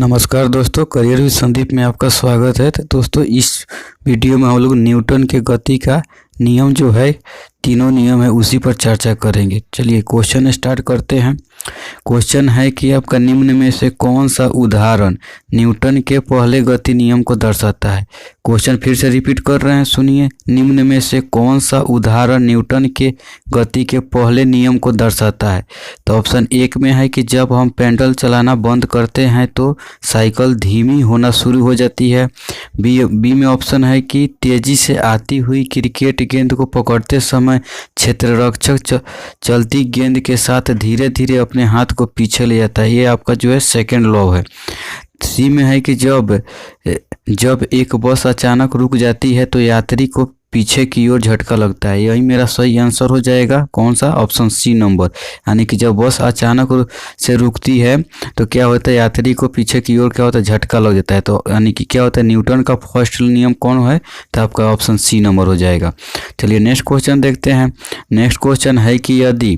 नमस्कार दोस्तों, career with Sandeep में आपका स्वागत है। तो दोस्तों, इस वीडियो में हम लोग न्यूटन के गति का नियम जो है, तीनों नियम है, उसी पर चर्चा करेंगे। चलिए क्वेश्चन स्टार्ट करते हैं। क्वेश्चन है कि आपका निम्न में से कौन सा उदाहरण न्यूटन के पहले गति नियम को दर्शाता है। क्वेश्चन फिर से रिपीट कर रहे हैं, सुनिए। निम्न में से कौन सा उदाहरण न्यूटन के गति के पहले नियम को दर्शाता है। तो ऑप्शन एक में है कि जब हम पेडल चलाना बंद करते हैं तो साइकिल धीमी होना शुरू हो जाती है। बी में ऑप्शन है कि तेजी से आती हुई क्रिकेट गेंद को पकड़ते समय क्षेत्ररक्षक चलती गेंद के साथ धीरे धीरे अपने हाथ को पीछे ले जाता है। ये आपका जो है सेकेंड लॉ है। सी में है कि जब एक बस अचानक रुक जाती है तो यात्री को पीछे की ओर झटका लगता है। यही मेरा सही आंसर हो जाएगा। कौन सा? Option C number. यानी कि जब बस अचानक से रुकती है तो क्या होता है, यात्री को पीछे की ओर क्या होता है, झटका लग जाता है। तो यानी कि क्या होता है, न्यूटन का फर्स्ट नियम कौन है, तो आपका ऑप्शन सी नंबर हो जाएगा। चलिए नेक्स्ट क्वेश्चन देखते हैं। नेक्स्ट क्वेश्चन है कि यदि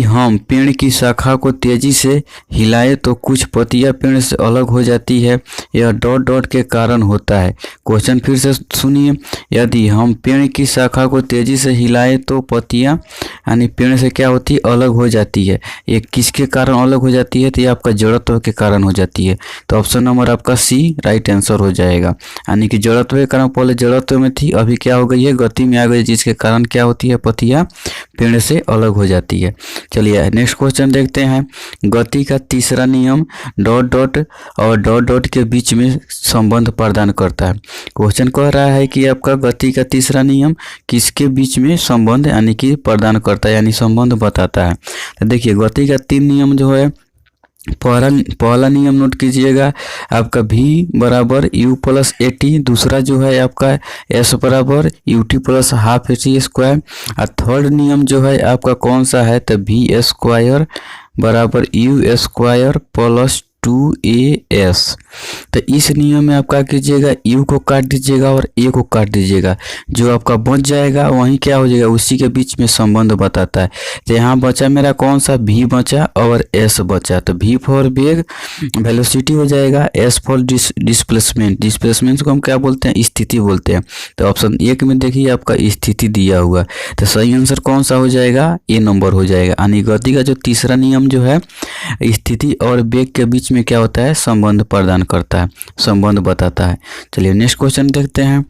हम पेड़ की शाखा को तेजी से हिलाएं तो कुछ पत्तियां पेड़ से अलग हो जाती है। यह डॉट डॉट के कारण होता है। क्वेश्चन फिर से सुनिए। यदि हम पेड़ की शाखा को तेजी से हिलाएं तो पत्तियां यानी पेड़ से क्या होती है, अलग हो जाती है। ये किसके कारण अलग हो जाती है, तो ये आपका जड़त्व के कारण हो जाती है। तो ऑप्शन नंबर आपका सी राइट आंसर हो जाएगा। यानी कि जड़त्व के कारण, पहले जड़त्व में थी, अभी क्या हो गई है, गति में आ गई, जिसके कारण क्या होती है, पत्तियां पेड़ से अलग हो जाती है। चलिए नेक्स्ट क्वेश्चन देखते हैं। गति का तीसरा नियम डॉट डॉट और डॉट डॉट के बीच में संबंध प्रदान करता है। क्वेश्चन कह रहा है कि आपका गति का तीसरा नियम किसके बीच में संबंध यानी कि प्रदान करता है, यानी संबंध बताता है। तो देखिए गति का तीन नियम जो है, पहला नियम नोट कीजिएगा, आपका v बराबर u प्लस ए टी। दूसरा जो है आपका s बराबर U T plus half A T square. और थर्ड नियम जो है आपका कौन सा है, तो v स्क्वायर बराबर u स्क्वायर प्लस 2as। तो इस नियम में आप क्या कीजिएगा, u को काट दीजिएगा और a को काट दीजिएगा। जो आपका बच जाएगा वहीं क्या हो जाएगा, उसी के बीच में संबंध बताता है। तो यहाँ बचा मेरा कौन सा, v बचा और s बचा। तो v फॉर वेग वेलोसिटी हो जाएगा, s फॉर डिस्प्लेसमेंट को हम क्या बोलते हैं, स्थिति बोलते हैं। तो ऑप्शन एक में देखिए आपका स्थिति दिया हुआ। तो सही आंसर कौन सा हो जाएगा, ए नंबर हो जाएगा। यानी गति का जो तीसरा नियम जो है, स्थिति और वेग के बीच में क्या होता है, संबंध प्रदान करता है, संबंध बताता है। चलिए नेक्स्ट क्वेश्चन देखते हैं।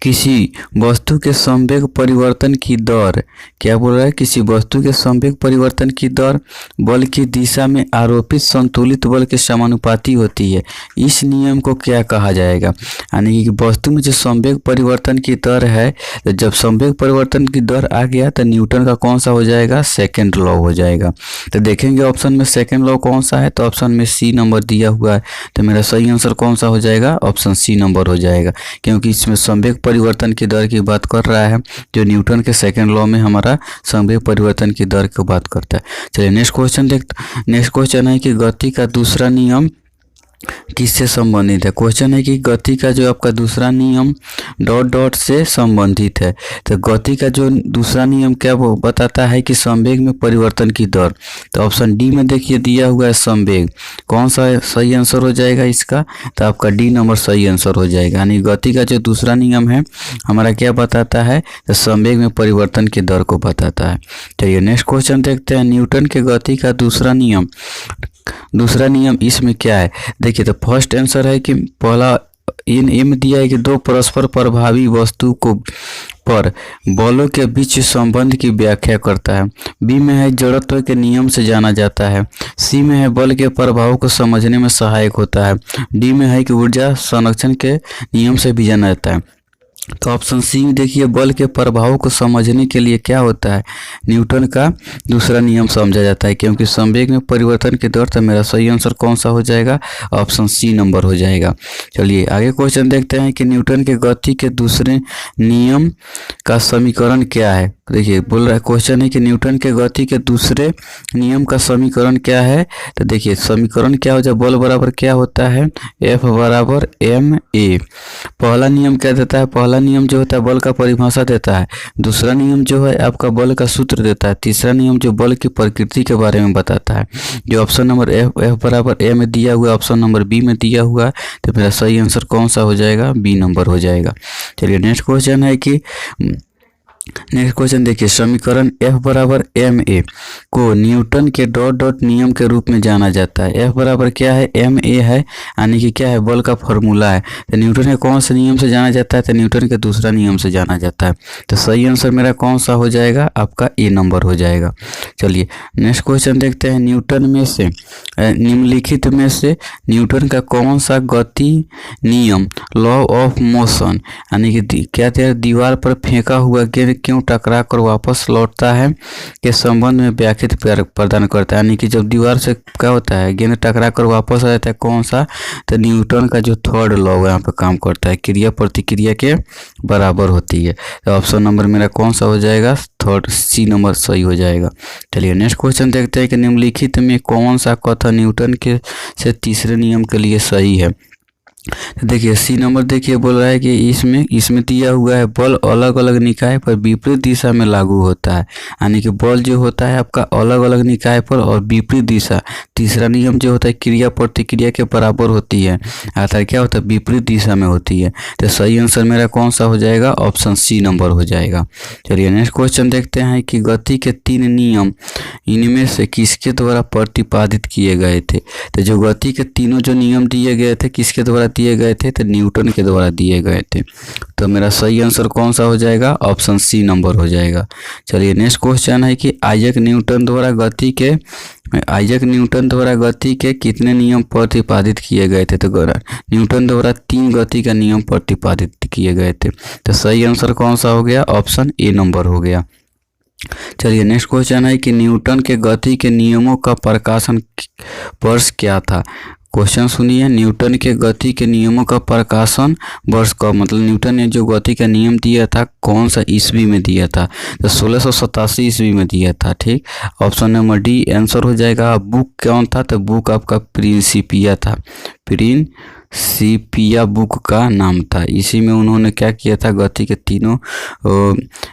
किसी वस्तु के संवेग परिवर्तन की दर, क्या बोल रहा है, किसी वस्तु के संवेग परिवर्तन की दर बल की दिशा में आरोपित संतुलित बल के समानुपाती होती है। इस नियम को क्या कहा जाएगा। यानी कि वस्तु में जो संवेग परिवर्तन की दर है, तो जब संवेग परिवर्तन की दर आ गया तो न्यूटन का कौन सा हो जाएगा, सेकेंड लॉ हो जाएगा। तो देखेंगे ऑप्शन में सेकेंड लॉ कौन सा है, तो ऑप्शन में सी नंबर दिया हुआ है। तो मेरा सही आंसर कौन सा हो जाएगा, ऑप्शन सी नंबर हो जाएगा, क्योंकि इसमें संवेग परिवर्तन की दर की बात कर रहा है, जो न्यूटन के सेकंड लॉ में हमारा संवेग परिवर्तन की दर की बात करता है। चलिए नेक्स्ट क्वेश्चन देखते। नेक्स्ट क्वेश्चन है कि गति का दूसरा नियम किससे संबंधित है। क्वेश्चन है कि गति का जो आपका दूसरा नियम डॉट डॉट से संबंधित है। तो गति का जो दूसरा नियम क्या वो बताता है कि संवेग में परिवर्तन की दर। तो ऑप्शन डी में देखिए दिया हुआ है संवेग, कौन सा सही आंसर हो जाएगा इसका, तो आपका डी नंबर सही आंसर हो जाएगा। यानी गति का जो दूसरा नियम है हमारा क्या बताता है, तो संवेग में परिवर्तन की दर को बताता है। चलिए नेक्स्ट क्वेश्चन देखते हैं। न्यूटन के गति का दूसरा नियम इसमें क्या है। देखिए तो फर्स्ट आंसर है कि पहला इन दिया है कि दो परस्पर प्रभावी वस्तु को पर बलों के बीच संबंध की व्याख्या करता है। बी में है जड़त्व के नियम से जाना जाता है। सी में है बल के प्रभाव को समझने में सहायक होता है। डी में है कि ऊर्जा संरक्षण के नियम से भी जाना जाता है। तो ऑप्शन सी में देखिए बल के प्रभाव को समझने के लिए क्या होता है, न्यूटन का दूसरा नियम समझा जाता है, क्योंकि संवेग में परिवर्तन की दर। तो मेरा सही आंसर कौन सा हो जाएगा, ऑप्शन सी नंबर हो जाएगा। चलिए आगे क्वेश्चन देखते हैं कि न्यूटन के गति के दूसरे नियम का समीकरण क्या है। देखिए बोल रहा है, क्वेश्चन है कि न्यूटन के गति के दूसरे नियम का समीकरण क्या है। तो देखिए समीकरण क्या हो जाए, बल बराबर क्या होता है, एफ बराबर एम ए। पहला नियम क्या देता है, पहला पहला नियम जो होता है बल का परिभाषा देता है, दूसरा नियम जो है आपका बल का सूत्र देता है, तीसरा नियम जो बल की प्रकृति के बारे में बताता है। जो ऑप्शन नंबर F बराबर A में दिया हुआ है, ऑप्शन नंबर B में दिया हुआ है, तो मेरा सही आंसर कौन सा हो जाएगा? B नंबर हो जाएगा। चलिए नेक्स्ट क्वेश्चन है कि नेक्स्ट क्वेश्चन देखिए, समीकरण F बराबर ma को न्यूटन के डॉट डॉट नियम के रूप में जाना जाता है। F बराबर क्या है? ma है, यानी कि क्या है? बल का फॉर्मूला है। तो न्यूटन के कौन से नियम से जाना जाता है? तो न्यूटन के दूसरा नियम से जाना जाता है। तो सही आंसर मेरा कौन सा हो जाएगा? आपका A नंबर हो जाएगा। चलिए नेक्स्ट क्वेश्चन देखते हैं, न्यूटन में से निम्नलिखित में से न्यूटन का कौन सा गति नियम लॉ ऑफ मोशन, यानी कि क्या दीवार पर फेंका हुआ गेंद क्यों टकरा कर वापस लौटता है के संबंध में व्याख्या प्रदान करता है। यानी कि जब दीवार से क्या होता है, गेंद टकरा कर वापस आ जाता है, कौन सा? तो न्यूटन का जो थर्ड लॉ यहाँ पे काम करता है, क्रिया प्रतिक्रिया के बराबर होती है। तो ऑप्शन नंबर मेरा कौन सा हो जाएगा? थर्ड C नंबर सही हो जाएगा। चलिए नेक्स्ट क्वेश्चन देखते हैं कि निम्नलिखित में कौन सा कथन न्यूटन के से तीसरे नियम के लिए सही है। तो देखिए C नंबर देखिए बोल रहा है कि इसमें दिया हुआ है बल अलग अलग निकाय पर विपरीत दिशा में लागू होता है, यानी कि बल जो होता है आपका अलग अलग निकाय पर और विपरीत दिशा। तीसरा नियम जो होता है क्रिया प्रतिक्रिया के बराबर होती है, अर्थात क्या होता है? विपरीत दिशा में होती है। तो सही आंसर मेरा कौन सा हो जाएगा? ऑप्शन C नंबर हो जाएगा। चलिए नेक्स्ट क्वेश्चन देखते हैं कि गति के 3 नियम इनमें से किसके द्वारा प्रतिपादित किए गए थे। तो जो गति के तीनों जो नियम दिए गए थे किसके द्वारा दिए गए थे? तो न्यूटन के द्वारा दिए गए थे। तो मेरा सही आंसर कौन सा हो जाएगा? ऑप्शन C नंबर हो जाएगा। चलिए नेक्स्ट क्वेश्चन है कि आइजैक न्यूटन द्वारा गति के कितने नियम प्रतिपादित किए गए थे? तो न्यूटन द्वारा 3 गति का नियम प्रतिपादित किए गए थे। तो सही आंसर कौन सा हो गया? ऑप्शन A नंबर हो गया। चलिए नेक्स्ट क्वेश्चन है कि न्यूटन के गति के नियमों का प्रकाशन वर्ष क्या था। क्वेश्चन सुनिए, न्यूटन के गति के नियमों का प्रकाशन वर्ष का मतलब न्यूटन ने जो गति का नियम दिया था कौन सा ईस्वी में दिया था? तो 1687 ईस्वी में दिया था। ठीक, ऑप्शन नंबर D आंसर हो जाएगा। बुक कौन था? तो बुक आपका प्रिंसिपिया था, प्रिंसिपिया बुक का नाम था। इसी में उन्होंने क्या किया था? गति के तीनों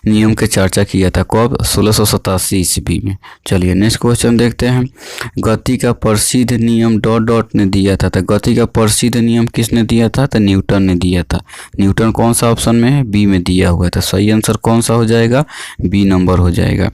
नियम के चर्चा किया था। कब? 1687 ईस्वी में। चलिए नेक्स्ट क्वेश्चन देखते हैं, गति का प्रसिद्ध नियम डॉट डॉट ने दिया था। तो गति का प्रसिद्ध नियम किसने दिया था? तो न्यूटन ने दिया था। न्यूटन कौन सा ऑप्शन में है? B में दिया हुआ है। तो सही आंसर कौन सा हो जाएगा? B नंबर हो जाएगा।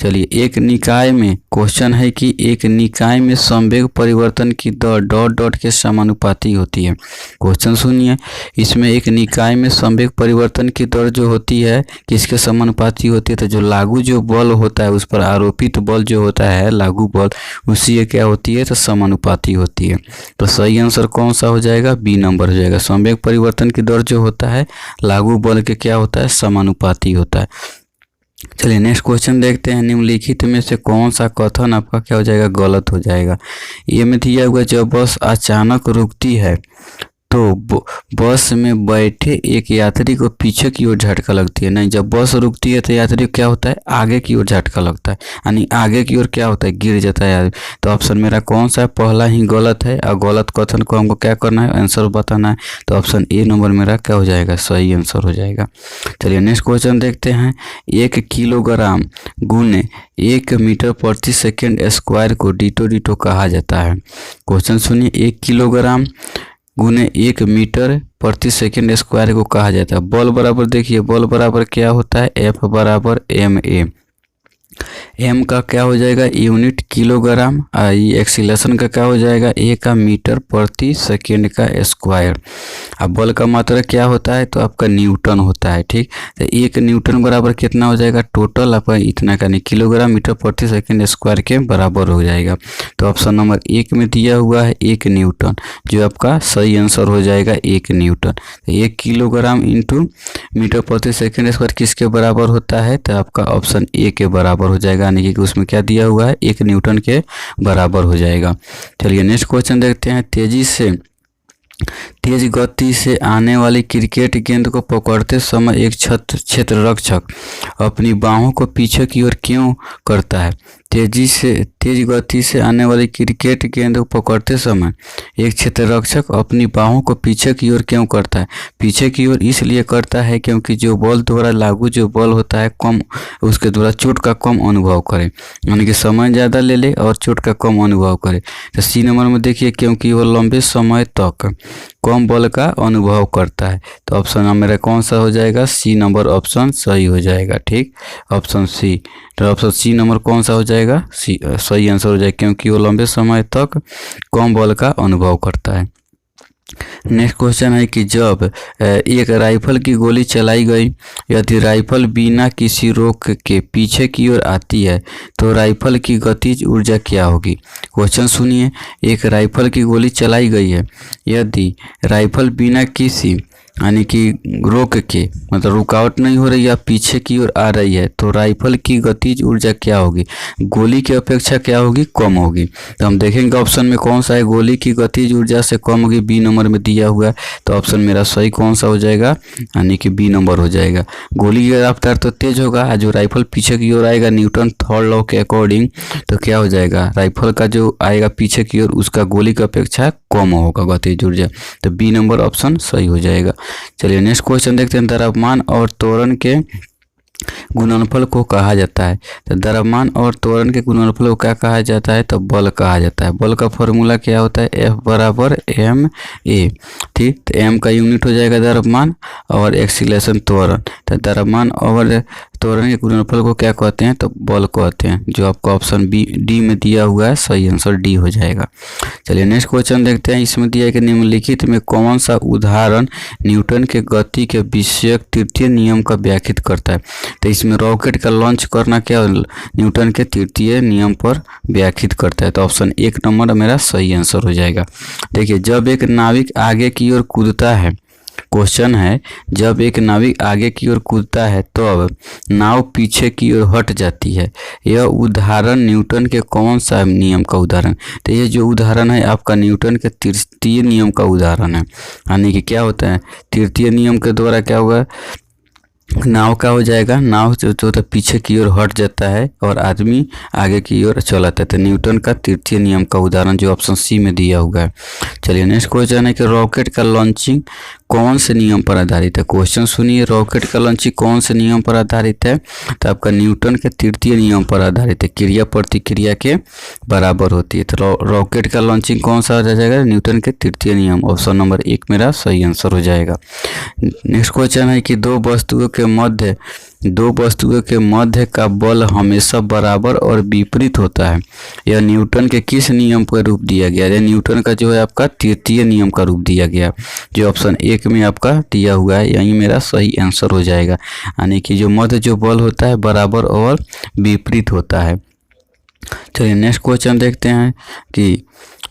चलिए एक निकाय में क्वेश्चन है कि एक निकाय में संवेग परिवर्तन की दर डॉट डॉट के समानुपाती होती है। क्वेश्चन सुनिए, इसमें एक निकाय में संवेग परिवर्तन की दर जो होती है किसके समानुपाती होती है? तो जो लागू जो बल होता है उस पर आरोपित बल जो होता है लागू बल, उसी क्या होती है? तो समानुपाती होती है। तो सही आंसर कौन सा हो जाएगा? B नंबर हो जाएगा। संवेग परिवर्तन की दर जो होता है लागू बल के क्या होता है? समानुपाती होता है। चलिए नेक्स्ट क्वेश्चन देखते हैं, निम्नलिखित में से कौन सा कथन आपका क्या हो जाएगा? गलत हो जाएगा। ये में दिया हुआ जब बस अचानक रुकती है तो बस में बैठे एक यात्री को पीछे की ओर झटका लगती है। नहीं, जब बस रुकती है तो यात्री को क्या होता है? आगे की ओर झटका लगता है, यानी आगे की ओर क्या होता है? गिर जाता है यात्री। तो ऑप्शन मेरा कौन सा है? पहला ही गलत है और गलत कथन को हमको क्या करना है? आंसर बताना है। तो ऑप्शन A नंबर मेरा क्या हो जाएगा? सही आंसर हो जाएगा। चलिए नेक्स्ट क्वेश्चन देखते हैं, 1 किलोग्राम गुने 1 मीटर प्रति सेकेंड स्क्वायर को डीटो कहा जाता है। क्वेश्चन सुनिए, 1 किलोग्राम गुने 1 मीटर प्रति सेकेंड स्क्वायर को कहा जाता है। बल बराबर देखिए, बल बराबर क्या होता है? F बराबर ma। m का क्या हो जाएगा? Unit kilogram. ये एक्सीलरेशन का क्या हो जाएगा? A का मीटर प्रति सेकेंड का स्क्वायर। अब बल का मात्रा क्या होता है? तो आपका न्यूटन होता है। ठीक, तो 1 न्यूटन बराबर कितना हो जाएगा? टोटल आपका इतना का नहीं, किलोग्राम मीटर प्रति सेकेंड स्क्वायर के बराबर हो जाएगा। तो ऑप्शन नंबर 1 में दिया हुआ है 1 न्यूटन, जो आपका सही आंसर हो जाएगा 1 न्यूटन। तो 1 किलोग्राम इंटू मीटर प्रति सेकेंड स्क्वायर किसके बराबर होता है? तो आपका ऑप्शन A के बराबर हो जाएगा, यानी कि उसमें क्या दिया हुआ है? 1 न्यूटन के बराबर हो जाएगा। चलिए नेक्स्ट क्वेश्चन देखते हैं, तेज गति से आने वाली क्रिकेट गेंद को पकड़ते समय एक क्षेत्ररक्षक अपनी बाहों को पीछे की ओर क्यों करता है? तेज गति से आने वाली क्रिकेट गेंद को पकड़ते समय एक क्षेत्ररक्षक अपनी बाहों को पीछे की ओर क्यों करता है? पीछे की ओर इसलिए करता है क्योंकि जो बॉल द्वारा लागू जो बल होता है कम, उसके द्वारा चोट का कम अनुभव करे, यानी कि समय ज़्यादा ले ले और चोट का कम अनुभव करे। तो सी नंबर में देखिए, क्योंकि वो लंबे समय तक कम बल का अनुभव करता है। तो ऑप्शन मेरा कौन सा हो जाएगा? सी नंबर ऑप्शन सही हो जाएगा। ठीक, ऑप्शन सी। तो ऑप्शन सी नंबर कौन सा हो जाएगा? सी सही आंसर हो जाएगा, क्योंकि वो लंबे समय तक कम बल का अनुभव करता है। नेक्स्ट क्वेश्चन है कि जब एक राइफल की गोली चलाई गई, यदि राइफल बिना किसी रोक के पीछे की ओर आती है तो राइफल की गतिज ऊर्जा क्या होगी? क्वेश्चन सुनिए, एक राइफल की गोली चलाई गई है, यदि राइफल बिना किसी यानी कि रोक के, मतलब रुकावट नहीं हो रही या पीछे की ओर आ रही है, तो राइफल की गतिज ऊर्जा क्या होगी? गोली की अपेक्षा क्या होगी? कम होगी। तो हम देखेंगे ऑप्शन में कौन सा है, गोली की गतिज ऊर्जा से कम होगी, बी नंबर में दिया हुआ है। तो ऑप्शन मेरा सही कौन सा हो जाएगा? यानी कि बी नंबर हो जाएगा। गोली की रफ्तार तो तेज होगा, जो राइफल पीछे की ओर आएगा न्यूटन थर्ड लॉ के अकॉर्डिंग, तो क्या हो जाएगा? राइफल का जो आएगा पीछे की ओर, उसका गोली की अपेक्षा कम होगा गतिज ऊर्जा। तो बी नंबर ऑप्शन सही हो जाएगा। चलिए नेक्स्ट क्वेश्चन देखते हैं। द्रव्यमान और त्वरण के गुणनफल को कहा जाता है। तो द्रव्यमान और त्वरण के गुणनफल को क्या कहा जाता है? तो बल कहा जाता है। बल का फॉर्मूला क्या होता है? F बराबर ma। ठीक, तो m का यूनिट हो जाएगा द्रव्यमान और एक्सीलरेशन त्वरण। तो द्रव्यमान और त्वरण के गुणनफल को क्या कहते हैं? तो बल कहते हैं, जो आपका ऑप्शन बी डी में दिया हुआ है, सही आंसर डी हो जाएगा। चलिए नेक्स्ट क्वेश्चन देखते हैं। इसमें दिया है कि निम्नलिखित में कौन सा उदाहरण न्यूटन के गति के विषयक तृतीय नियम का व्याख्यात करता है? तो इसमें रॉकेट का लॉन्च करना क्या न्यूटन के तृतीय नियम पर व्याख्यात करता है। तो ऑप्शन एक नंबर मेरा सही आंसर हो जाएगा। देखिए, जब एक नाविक आगे की ओर कूदता है, क्वेश्चन है जब एक नाविक आगे की ओर कूदता है तो अब नाव पीछे की ओर हट जाती है। यह उदाहरण न्यूटन के कौन सा नियम का उदाहरण? तो ये जो उदाहरण है आपका न्यूटन के तृतीय नियम का उदाहरण है। यानी कि क्या होता है, तृतीय नियम के द्वारा क्या होगा, नाव का हो जाएगा, नाव जो तो पीछे की ओर हट जाता है और आदमी आगे की ओर चलाता है। तो न्यूटन का तृतीय नियम का उदाहरण जो ऑप्शन सी में दिया हुआ है। चलिए नेक्स्ट क्वेश्चन है कि रॉकेट का लॉन्चिंग कौन से नियम पर आधारित है? क्वेश्चन सुनिए, रॉकेट का लॉन्चिंग कौन से नियम पर आधारित है? तो आपका न्यूटन के तृतीय नियम पर आधारित है। क्रिया प्रतिक्रिया के बराबर होती है। तो रॉकेट का लॉन्चिंग कौन सा हो जाएगा? न्यूटन के तृतीय नियम, ऑप्शन नंबर एक मेरा सही आंसर हो जाएगा। नेक्स्ट क्वेश्चन है कि दो वस्तुओं के मध्य का बल हमेशा बराबर और विपरीत होता है। यह न्यूटन के किस नियम का रूप दिया गया है? न्यूटन का जो है आपका तृतीय नियम का रूप दिया गया, जो ऑप्शन एक में आपका दिया हुआ है, यही मेरा सही आंसर हो जाएगा। यानी कि जो मध्य जो बल होता है बराबर और विपरीत होता है। चलिए नेक्स्ट क्वेश्चन देखते हैं कि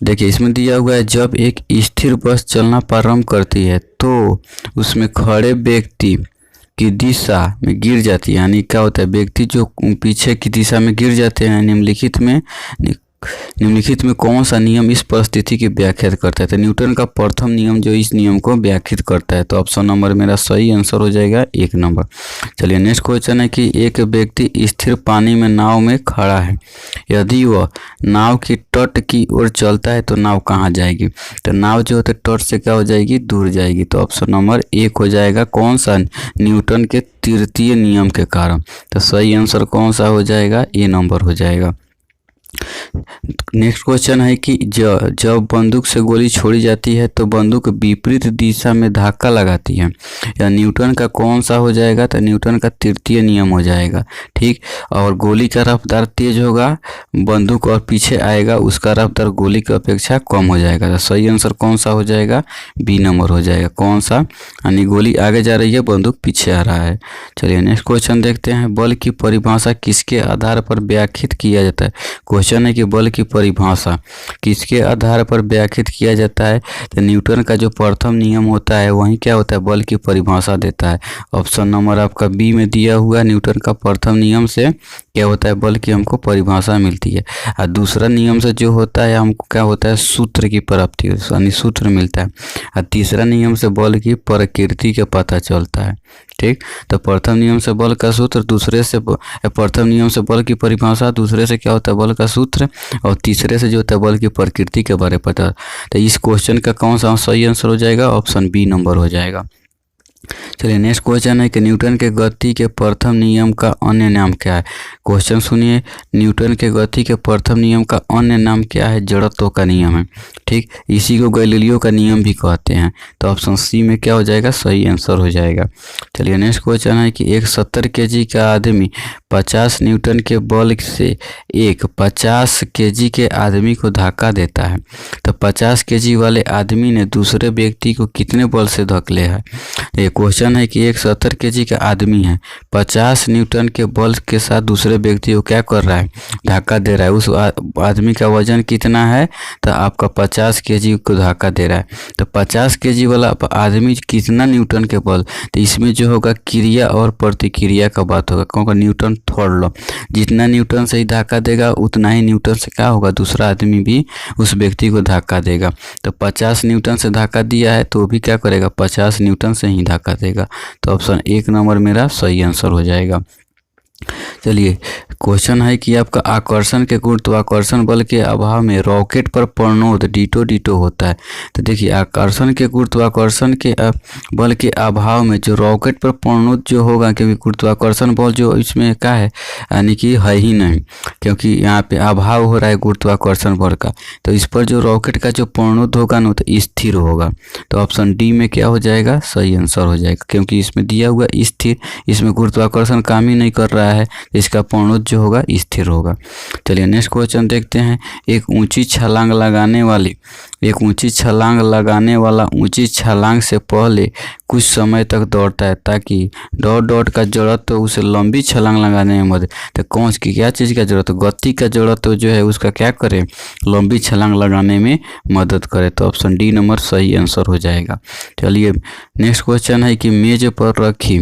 देखिए, इसमें दिया हुआ है जब एक स्थिर बस चलना प्रारंभ करती है तो उसमें खड़े व्यक्ति की दिशा में गिर जाती है। यानी क्या होता है, व्यक्ति जो पीछे की दिशा में गिर जाते हैं। निम्नलिखित में कौन सा नियम इस परिस्थिति की व्याख्या करता है? तो न्यूटन का प्रथम नियम जो इस नियम को व्याख्यात करता है। तो ऑप्शन नंबर मेरा सही आंसर हो जाएगा एक नंबर। चलिए नेक्स्ट क्वेश्चन है कि एक व्यक्ति स्थिर पानी में नाव में खड़ा है, यदि वह नाव की तट की ओर चलता है तो नाव कहाँ जाएगी? तो नाव जो होता है तट से क्या हो जाएगी? दूर जाएगी। तो ऑप्शन नंबर एक हो जाएगा, कौन सा? न्यूटन के तृतीय नियम के कारण। तो सही आंसर कौन सा हो जाएगा? ए नंबर हो जाएगा। नेक्स्ट क्वेश्चन है कि जब बंदूक से गोली छोड़ी जाती है तो बंदूक विपरीत दिशा में धक्का लगाती है। या न्यूटन का कौन सा हो जाएगा? तो न्यूटन का तृतीय नियम हो जाएगा। ठीक, और गोली का रफ्तार तेज होगा, बंदूक और पीछे आएगा, उसका रफ्तार गोली की अपेक्षा कम हो जाएगा। तो सही आंसर कौन सा हो जाएगा? बी नंबर हो जाएगा। कौन सा? यानी गोली आगे जा रही है, बंदूक पीछे आ रहा है। चलिए नेक्स्ट क्वेश्चन देखते हैं। बल की परिभाषा किसके आधार पर व्याख्यात किया जाता है? क्वेश्चन है कि बल की परिभाषा किसके आधार पर व्याख्यात किया जाता है? तो न्यूटन का जो प्रथम नियम होता है वही क्या होता है? बल की परिभाषा देता है। ऑप्शन नंबर आपका बी में दिया हुआ, न्यूटन का प्रथम नियम से क्या होता है? बल की हमको परिभाषा मिलती है। और दूसरा नियम से जो होता है हमको क्या होता है? सूत्र की प्राप्ति, यानी सूत्र मिलता है। और तीसरा नियम से बल की प्रकृति का पता चलता है। ठीक। तो प्रथम नियम से बल का सूत्र, दूसरे से प्रथम नियम से बल की परिभाषा, दूसरे से क्या होता है बल का सूत्र, और तीसरे से जो होता है बल की प्रकृति के बारे में पता। तो इस क्वेश्चन का कौन सा सही आंसर हो जाएगा, ऑप्शन बी नंबर हो जाएगा। चलिए नेक्स्ट क्वेश्चन है कि न्यूटन के गति के प्रथम नियम का अन्य नाम क्या है। क्वेश्चन सुनिए, न्यूटन के गति के प्रथम नियम का अन्य नाम क्या है, जड़त्व का नियम है। ठीक, इसी को गैलीलियो का नियम भी कहते हैं। तो ऑप्शन सी में क्या हो जाएगा, सही आंसर हो जाएगा। चलिए नेक्स्ट क्वेश्चन है कि एक 70 kg का आदमी 50 न्यूटन के बल से एक 50 kg के आदमी को धक्का देता है। तो 50 kg वाले आदमी ने दूसरे व्यक्ति को कितने बल से धकेले है। ये क्वेश्चन है कि एक 70 kg का आदमी है, 50 न्यूटन के बल के साथ दूसरे व्यक्ति को क्या कर रहा है, धक्का दे रहा है। उस आदमी का वजन कितना है, तो आपका 50 kg को धक्का दे रहा है। तो 50 kg वाला आदमी कितना न्यूटन के बल, तो इसमें जो होगा क्रिया और प्रतिक्रिया का बात होगा, क्योंकि न्यूटन थर्ड लॉ, जितना न्यूटन से ही धक्का देगा उतना ही न्यूटन से क्या होगा, दूसरा आदमी भी उस व्यक्ति को धक्का देगा। तो 50 न्यूटन से धक्का दिया है तो भी क्या करेगा, 50 न्यूटन से ही धक्का देगा। तो ऑप्शन 1 नंबर मेरा सही आंसर हो जाएगा। चलिए क्वेश्चन है कि आपका आकर्षण के गुरुत्वाकर्षण बल के अभाव में रॉकेट पर प्रणोद डीटो डीटो होता है। तो देखिए आकर्षण के गुरुत्वाकर्षण के बल के अभाव में जो रॉकेट पर प्रणोद जो होगा, क्योंकि गुरुत्वाकर्षण बल जो इसमें क्या है, यानी कि है ही नहीं, क्योंकि यहाँ पे अभाव हो रहा है गुरुत्वाकर्षण बल का। तो इस पर जो रॉकेट का जो प्रणोद होगा ना, तो स्थिर होगा। तो ऑप्शन डी में क्या हो जाएगा, सही आंसर हो जाएगा, क्योंकि इसमें दिया हुआ स्थिर, इसमें गुरुत्वाकर्षण काम ही नहीं कर रहा है, इसका प्रणोद जो होगा स्थिर होगा। चलिए नेक्स्ट क्वेश्चन देखते हैं। एक ऊंची छलांग लगाने वाला ऊंची छलांग से पहले कुछ समय तक दौड़ता है ताकि डॉट का जड़त्व उसे लंबी छलांग लगाने में मदद। तो कौन की क्या चीज़ का जरूरत, गति का जड़त्व जो है उसका क्या करे, लंबी छलांग लगाने में मदद करे। तो ऑप्शन डी नंबर सही आंसर हो जाएगा। चलिए नेक्स्ट क्वेश्चन है कि मेज पर रखी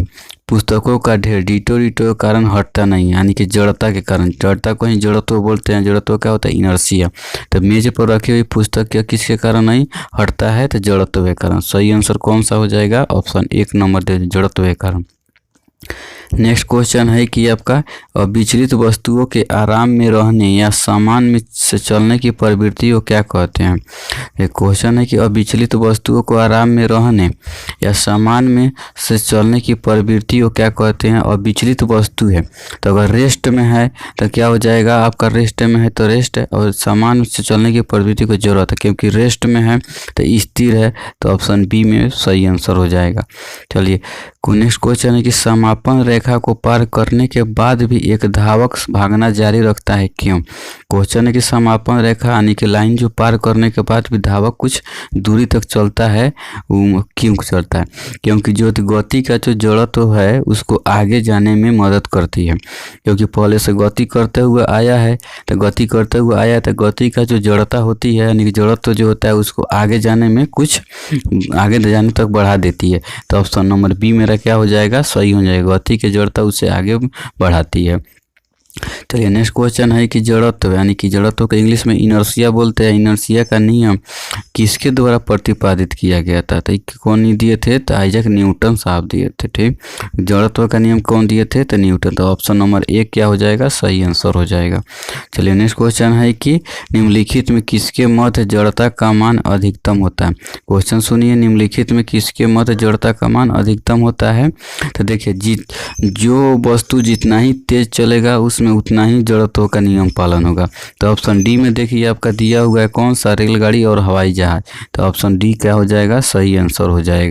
पुस्तकों का ढेर डीटो डीटो के कारण हटता नहीं, यानी कि जड़ता के कारण, जड़ता को ही जड़त्व बोलते हैं। जड़त्व क्या होता है, इनर्शिया। तो मेज पर रखी हुई पुस्तक क्या किसके कारण नहीं हटता है, तो जड़त्व के कारण। सही आंसर कौन सा हो जाएगा, ऑप्शन 1 नंबर दे, जड़त्व के कारण। नेक्स्ट क्वेश्चन है कि आपका अविचलित वस्तुओं के आराम में रहने या सामान में से चलने की प्रवृत्ति को क्या कहते हैं। एक क्वेश्चन है कि अविचलित वस्तुओं को आराम में रहने या सामान में से चलने की प्रवृत्ति को क्या कहते हैं। अविचलित वस्तु है तो अगर रेस्ट में है तो क्या हो जाएगा, आपका रेस्ट में है तो रेस्ट है, और सामान से चलने की प्रवृत्ति को जरूरत है, क्योंकि रेस्ट में है तो स्थिर है। तो ऑप्शन बी में सही आंसर हो जाएगा। चलिए नेक्स्ट क्वेश्चन है कि समापन रेखा को पार करने के बाद भी एक धावक भागना जारी रखता है, क्यों। क्वेश्चन है कि समापन रेखा यानी कि लाइन जो पार करने के बाद भी धावक कुछ दूरी तक चलता है, क्यों चलता है, क्योंकि जो गति का जो जड़त्व है उसको आगे जाने में मदद करती है। क्योंकि पहले से गति करते हुए आया है तो गति का जो जड़ता होती है यानी कि जड़त्व जो होता है उसको आगे जाने में कुछ आगे जाने तक बढ़ा देती है। तो ऑप्शन नंबर बी मेरा क्या हो जाएगा, सही हो जाएगा। गति की जड़ता उसे आगे बढ़ाती है। चलिए नेक्स्ट क्वेश्चन है कि जड़त्व यानी कि जड़त्व को इंग्लिश में इनर्शिया बोलते हैं। इनर्शिया का नियम किसके द्वारा प्रतिपादित किया गया था, तो कौन दिए थे, तो आइजैक न्यूटन साहब दिए थे। ठीक, जड़त्व का नियम कौन दिए थे, तो न्यूटन। तो ऑप्शन नंबर 1 क्या हो जाएगा, सही आंसर हो जाएगा। चलिए नेक्स्ट क्वेश्चन है कि निम्नलिखित में किसके मध्य जड़ता का मान अधिकतम होता है। क्वेश्चन सुनिए, निम्नलिखित में किसके मध्य जड़ता का मान अधिकतम होता है। तो देखिए जो वस्तु जितना ही तेज चलेगा उसमें उतना ही जड़त्व का नियम पालन होगा। तो ऑप्शन डी में देखिए आपका दिया हुआ है कौन सा, रेलगाड़ी और हवाई जहाज। तो ऑप्शन डी क्या हो जाएगा, सही आंसर हो जाएगा।